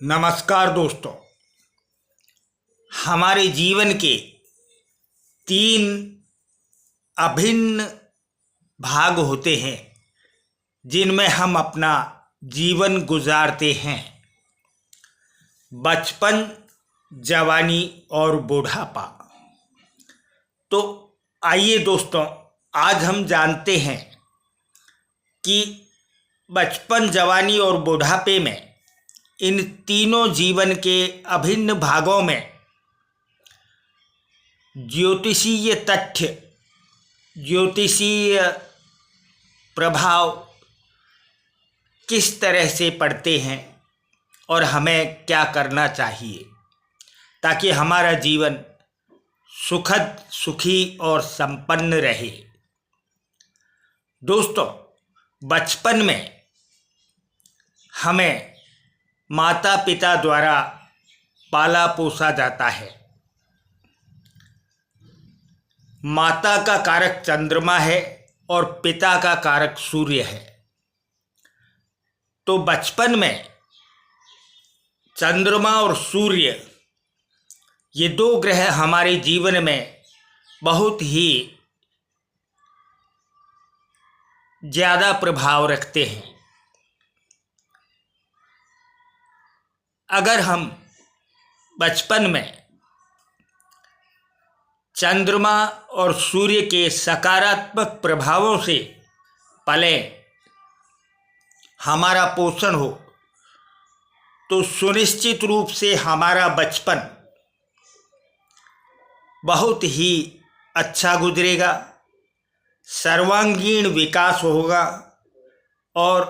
नमस्कार दोस्तों। हमारे जीवन के 3 अभिन्न भाग होते हैं जिनमें हम अपना जीवन गुजारते हैं। बचपन, जवानी और बुढ़ापा। तो आइए दोस्तों, आज हम जानते हैं कि बचपन, जवानी और बुढ़ापे में इन तीनों जीवन के अभिन्न भागों में ज्योतिषीय तथ्य, ज्योतिषीय प्रभाव किस तरह से पड़ते हैं और हमें क्या करना चाहिए ताकि हमारा जीवन सुखद, सुखी और संपन्न रहे। दोस्तों, बचपन में हमें माता पिता द्वारा पाला पोसा जाता है। माता का कारक चंद्रमा है और पिता का कारक सूर्य है। तो बचपन में चंद्रमा और सूर्य, ये 2 ग्रह हमारे जीवन में बहुत ही ज़्यादा प्रभाव रखते हैं। अगर हम बचपन में चंद्रमा और सूर्य के सकारात्मक प्रभावों से पले, हमारा पोषण हो, तो सुनिश्चित रूप से हमारा बचपन बहुत ही अच्छा गुजरेगा, सर्वांगीण विकास होगा और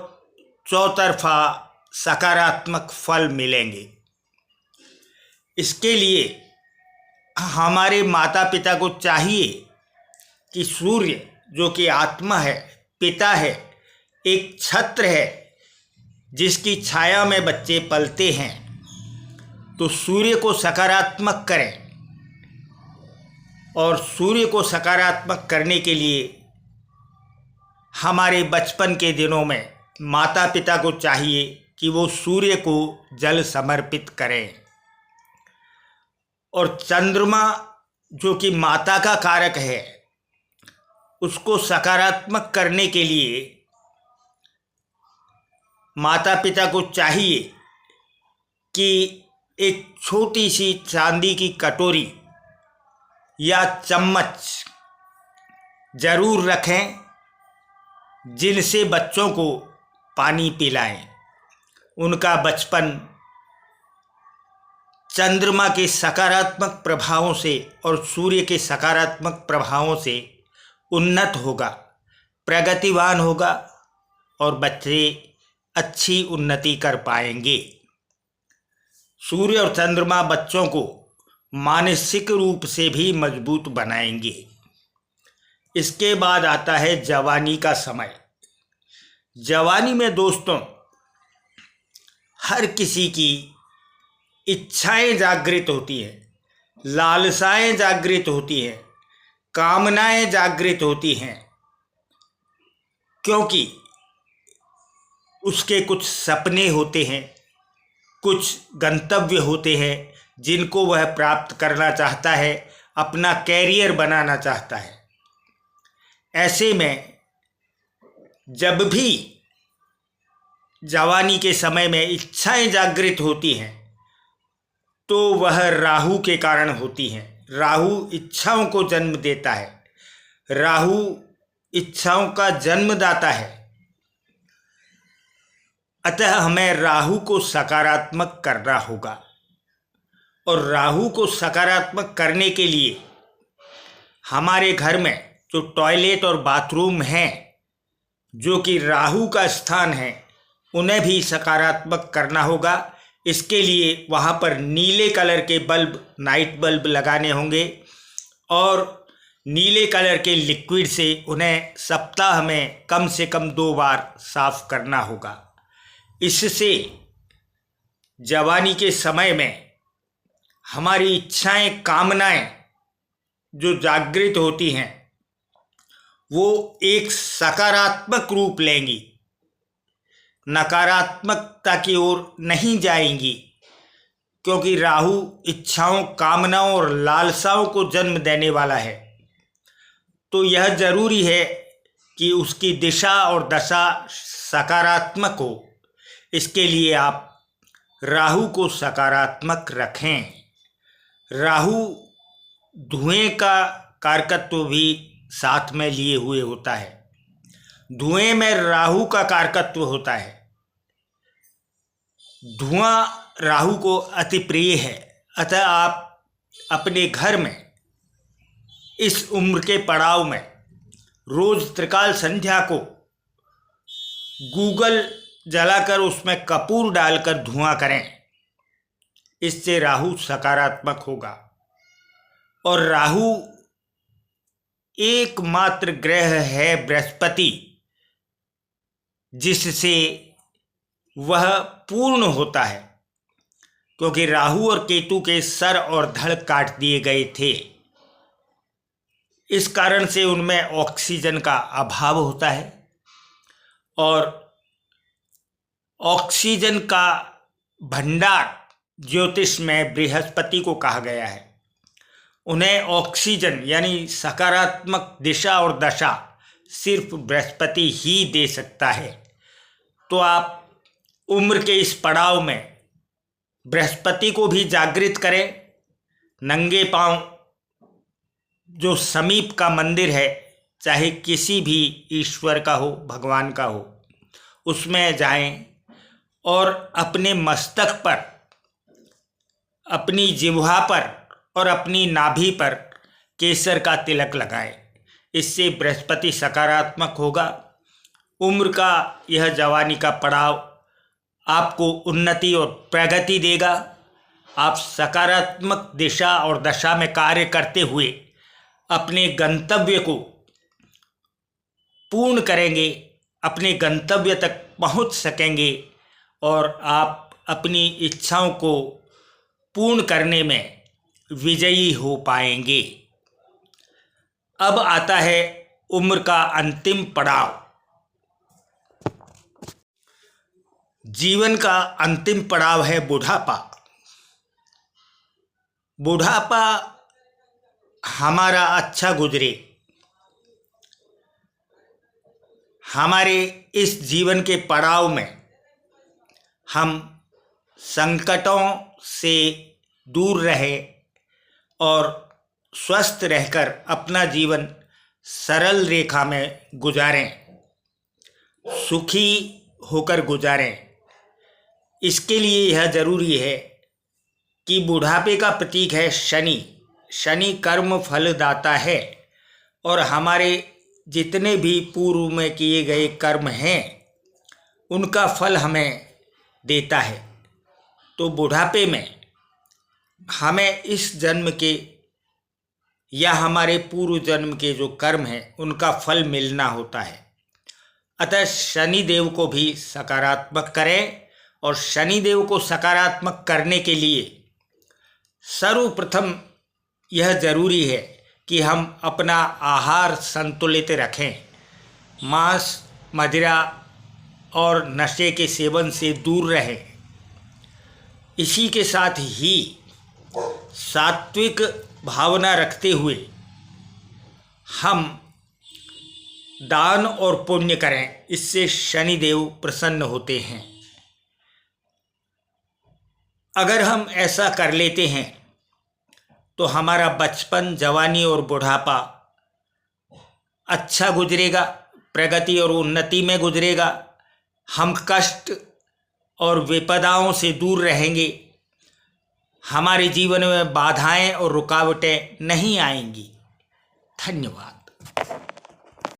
चौतरफा सकारात्मक फल मिलेंगे। इसके लिए हमारे माता पिता को चाहिए कि सूर्य, जो कि आत्मा है, पिता है, एक छत्र है जिसकी छाया में बच्चे पलते हैं, तो सूर्य को सकारात्मक करें। और सूर्य को सकारात्मक करने के लिए हमारे बचपन के दिनों में माता पिता को चाहिए कि वो सूर्य को जल समर्पित करें। और चंद्रमा, जो कि माता का कारक है, उसको सकारात्मक करने के लिए माता पिता को चाहिए कि एक छोटी सी चांदी की कटोरी या चम्मच ज़रूर रखें जिनसे बच्चों को पानी पिलाएं। उनका बचपन चंद्रमा के सकारात्मक प्रभावों से और सूर्य के सकारात्मक प्रभावों से उन्नत होगा, प्रगतिवान होगा और बच्चे अच्छी उन्नति कर पाएंगे। सूर्य और चंद्रमा बच्चों को मानसिक रूप से भी मजबूत बनाएंगे। इसके बाद आता है जवानी का समय। जवानी में दोस्तों, हर किसी की इच्छाएं जागृत होती हैं, लालसाएं जागृत होती हैं, कामनाएं जागृत होती हैं, क्योंकि उसके कुछ सपने होते हैं, कुछ गंतव्य होते हैं जिनको वह प्राप्त करना चाहता है, अपना कैरियर बनाना चाहता है। ऐसे में जब भी जवानी के समय में इच्छाएं जागृत होती हैं तो वह राहु के कारण होती हैं। राहु इच्छाओं को जन्म देता है, राहु इच्छाओं का जन्मदाता है। अतः हमें राहु को सकारात्मक करना होगा। और राहु को सकारात्मक करने के लिए हमारे घर में जो टॉयलेट और बाथरूम हैं, जो कि राहु का स्थान है, उन्हें भी सकारात्मक करना होगा। इसके लिए वहाँ पर नीले कलर के बल्ब, नाइट बल्ब लगाने होंगे और नीले कलर के लिक्विड से उन्हें सप्ताह में कम से कम 2 बार साफ करना होगा। इससे जवानी के समय में हमारी इच्छाएं, कामनाएं जो जागृत होती हैं, वो एक सकारात्मक रूप लेंगी, नकारात्मकता की ओर नहीं जाएंगी। क्योंकि राहु इच्छाओं, कामनाओं और लालसाओं को जन्म देने वाला है। तो यह जरूरी है कि उसकी दिशा और दशा सकारात्मक हो। इसके लिए आप राहु को सकारात्मक रखें। राहु धुएं का कारकत्व भी साथ में लिए हुए होता है। धुएं में राहु का कारकत्व होता है। धुआं राहु को अति प्रिय है। अतः आप अपने घर में इस उम्र के पड़ाव में रोज त्रिकाल संध्या को गूगल जलाकर उसमें कपूर डालकर धुआं करें। इससे राहु सकारात्मक होगा। और राहु एकमात्र ग्रह है बृहस्पति, जिससे वह पूर्ण होता है, क्योंकि राहु और केतु के सर और धड़ काट दिए गए थे। इस कारण से उनमें ऑक्सीजन का अभाव होता है और ऑक्सीजन का भंडार ज्योतिष में बृहस्पति को कहा गया है। उन्हें ऑक्सीजन यानी सकारात्मक दिशा और दशा सिर्फ बृहस्पति ही दे सकता है। तो आप उम्र के इस पड़ाव में बृहस्पति को भी जागृत करें। नंगे पांव जो समीप का मंदिर है, चाहे किसी भी ईश्वर का हो, भगवान का हो, उसमें जाएं और अपने मस्तक पर, अपनी जिह्वा पर और अपनी नाभि पर केसर का तिलक लगाएं। इससे बृहस्पति सकारात्मक होगा। उम्र का यह जवानी का पड़ाव आपको उन्नति और प्रगति देगा। आप सकारात्मक दिशा और दशा में कार्य करते हुए अपने गंतव्य को पूर्ण करेंगे, अपने गंतव्य तक पहुंच सकेंगे और आप अपनी इच्छाओं को पूर्ण करने में विजयी हो पाएंगे। अब आता है उम्र का अंतिम पड़ाव। जीवन का अंतिम पड़ाव है बुढ़ापा। बुढ़ापा हमारा अच्छा गुजरे। हमारे इस जीवन के पड़ाव में हम संकटों से दूर रहे और स्वस्थ रहकर अपना जीवन सरल रेखा में गुजारें, सुखी होकर गुजारें। इसके लिए यह जरूरी है कि बुढ़ापे का प्रतीक है शनि। शनि कर्म फलदाता है और हमारे जितने भी पूर्व में किए गए कर्म हैं उनका फल हमें देता है। तो बुढ़ापे में हमें इस जन्म के या हमारे पूर्व जन्म के जो कर्म हैं उनका फल मिलना होता है। अतः शनिदेव को भी सकारात्मक करें। और शनिदेव को सकारात्मक करने के लिए सर्वप्रथम यह जरूरी है कि हम अपना आहार संतुलित रखें। मांस, मदिरा और नशे के सेवन से दूर रहें। इसी के साथ ही सात्विक भावना रखते हुए हम दान और पुण्य करें। इससे शनिदेव प्रसन्न होते हैं। अगर हम ऐसा कर लेते हैं तो हमारा बचपन, जवानी और बुढ़ापा अच्छा गुजरेगा, प्रगति और उन्नति में गुजरेगा। हम कष्ट और विपदाओं से दूर रहेंगे। हमारे जीवन में बाधाएं और रुकावटें नहीं आएंगी। धन्यवाद।